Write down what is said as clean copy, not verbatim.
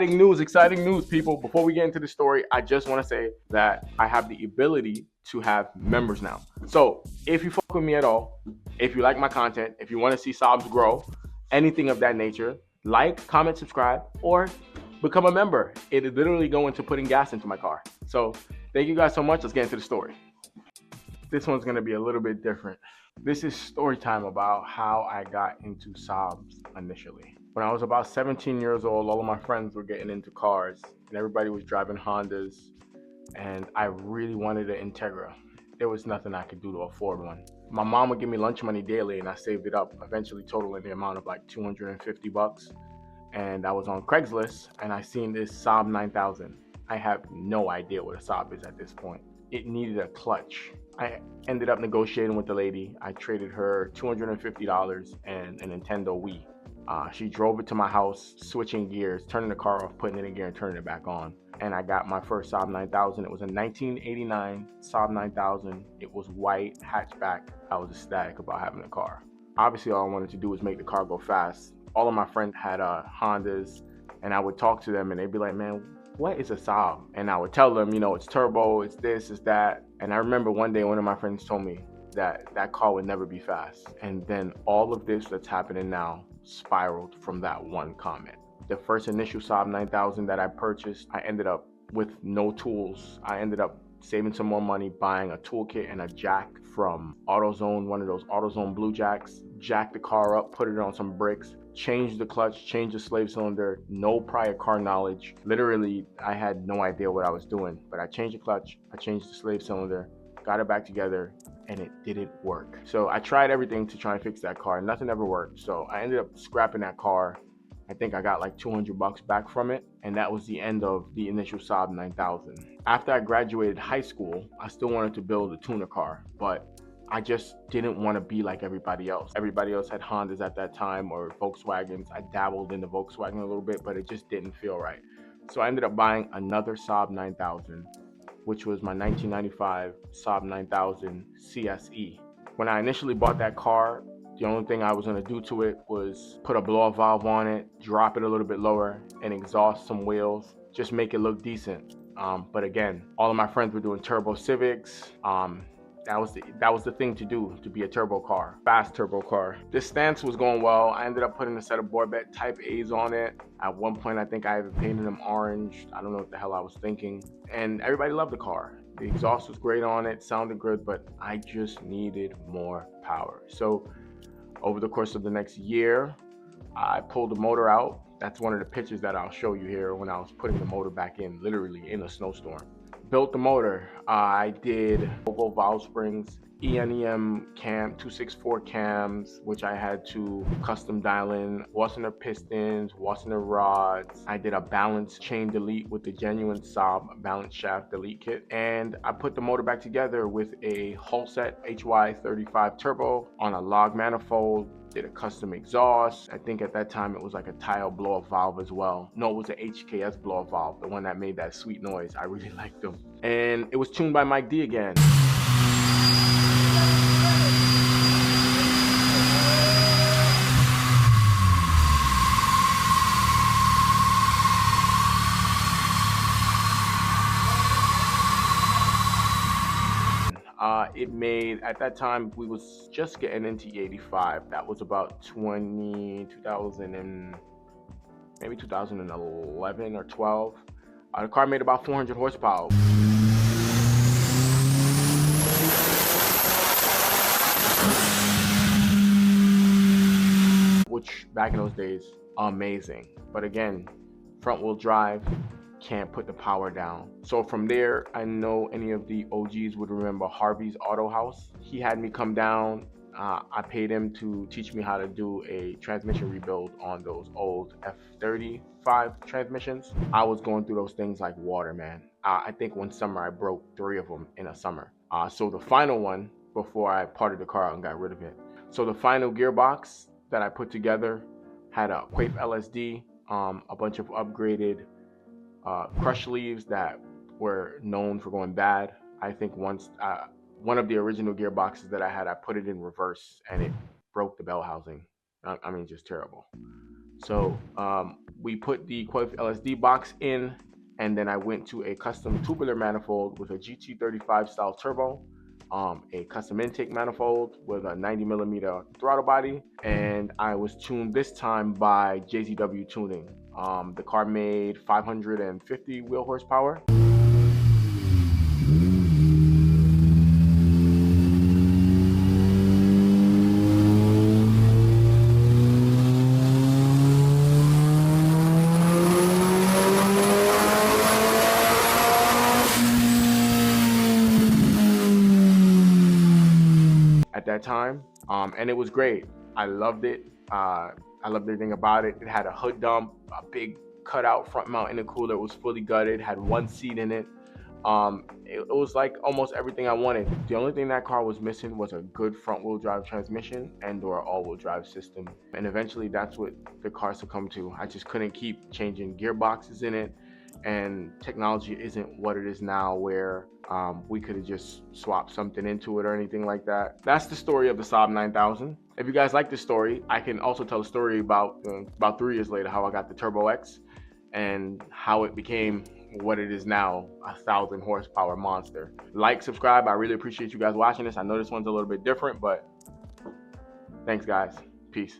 exciting news, people. Before we get into the story, I just want to say that I have the ability to have members now. So if you fuck with me at all, if you like my content, if you want to see Saabs grow, anything of that nature, like, comment, subscribe, or become a member. It is literally going to putting gas into my car. So thank you guys so much. Let's get into the story. This one's going to be a little bit different. This is story time about how I got into Saabs initially. When I was about 17 years old, all of my friends were getting into cars and everybody was driving Hondas, and I really wanted an Integra. There was nothing I could do to afford one. My mom would give me lunch money daily and I saved it up, eventually totaling the amount of like $250. And I was on Craigslist and I seen this Saab 9000. I have no idea what a Saab is at this point. It needed a clutch. I ended up negotiating with the lady. I traded her $250 and a Nintendo Wii. She drove it to my house, switching gears, turning the car off, putting it in gear, and turning it back on. And I got my first Saab 9000. It was a 1989 Saab 9000. It was white, hatchback. I was ecstatic about having a car. Obviously, all I wanted to do was make the car go fast. All of my friends had Hondas, and I would talk to them, and they'd be like, man, what is a Saab? And I would tell them, it's turbo, it's this, it's that. And I remember one day one of my friends told me that that car would never be fast. And then all of this that's happening now spiraled from that one comment. The first initial Saab 9000 that I purchased, I ended up with no tools. I ended up saving some more money, buying a toolkit and a jack from AutoZone, one of those AutoZone blue jacks, jacked the car up, put it on some bricks, changed the clutch, changed the slave cylinder, no prior car knowledge. Literally, I had no idea what I was doing, but I changed the clutch, I changed the slave cylinder, got it back together, and it didn't work. So I tried everything to try and fix that car. Nothing ever worked. So I ended up scrapping that car. I think I got like $200 back from it, and that was the end of the initial Saab 9000. After I graduated high school, I still wanted to build a tuner car, but I just didn't want to be like everybody else. Everybody else had Hondas at that time or Volkswagens. I dabbled in the Volkswagen a little bit, but it just didn't feel right. So I ended up buying another Saab 9000, which was my 1995 Saab 9000 CSE. When I initially bought that car, the only thing I was going to do to it was put a blow-off valve on it, drop it a little bit lower, and exhaust some wheels, just make it look decent. But again, all of my friends were doing turbo Civics. That was the thing to do, to be a turbo car, fast turbo car. This stance was going well. I ended up putting a set of Borbet Type A's on it. At one point, I think I even painted them orange. I don't know what the hell I was thinking. And everybody loved the car. The exhaust was great on it, sounded good, but I just needed more power. So over the course of the next year, I pulled the motor out. That's one of the pictures that I'll show you here when I was putting the motor back in, literally in a snowstorm. Built the motor. I did Volvo valve springs, ENEM cam, 264 cams, which I had to custom dial in, Wassenaar pistons, Wassenaar rods. I did a balance chain delete with the genuine Saab balance shaft delete kit. And I put the motor back together with a Holset HY35 turbo on a log manifold. Did a custom exhaust. I think at that time it was like a tile blow-up valve as well. No, it was an HKS blow-up valve, the one that made that sweet noise. I really liked them. And it was tuned by Mike D again. It made, at that time, we was just getting into E85. That was about 2000 and maybe 2011 or 12. The car made about 400 horsepower. Which back in those days, amazing. But again, front wheel drive, can't put the power down. So from there, I know any of the OGs would remember Harvey's Auto House. He had me come down. I paid him to teach me how to do a transmission rebuild on those old F35 transmissions. I was going through those things like water, man. I think one summer I broke 3 of them in a summer. So the final one, before I parted the car out and got rid of it. So the final gearbox that I put together had a Quaife LSD, a bunch of upgraded crush leaves that were known for going bad. I think once one of the original gearboxes that I had, I put it in reverse and it broke the bell housing. I mean, just terrible. So we put the Quaif LSD box in, and then I went to a custom tubular manifold with a GT35 style turbo, a custom intake manifold with a 90 millimeter throttle body, and I was tuned this time by JZW Tuning. The car made 550 wheel horsepower. At that time, and it was great. I loved it. I loved everything about it. It had a hood dump, a big cutout front mount intercooler. It was fully gutted, had one seat in it. It was like almost everything I wanted. The only thing that car was missing was a good front wheel drive transmission and or all wheel drive system. And eventually that's what the car succumbed to. I just couldn't keep changing gearboxes in it, and technology isn't what it is now where we could have just swapped something into it or anything like that. That's the story of the Saab 9000. If you guys like this story, I can also tell a story about 3 years later how I got the Turbo X and how it became what it is now, 1,000 horsepower monster. Like, subscribe. I really appreciate you guys watching this. I know this one's a little bit different, but thanks guys. Peace.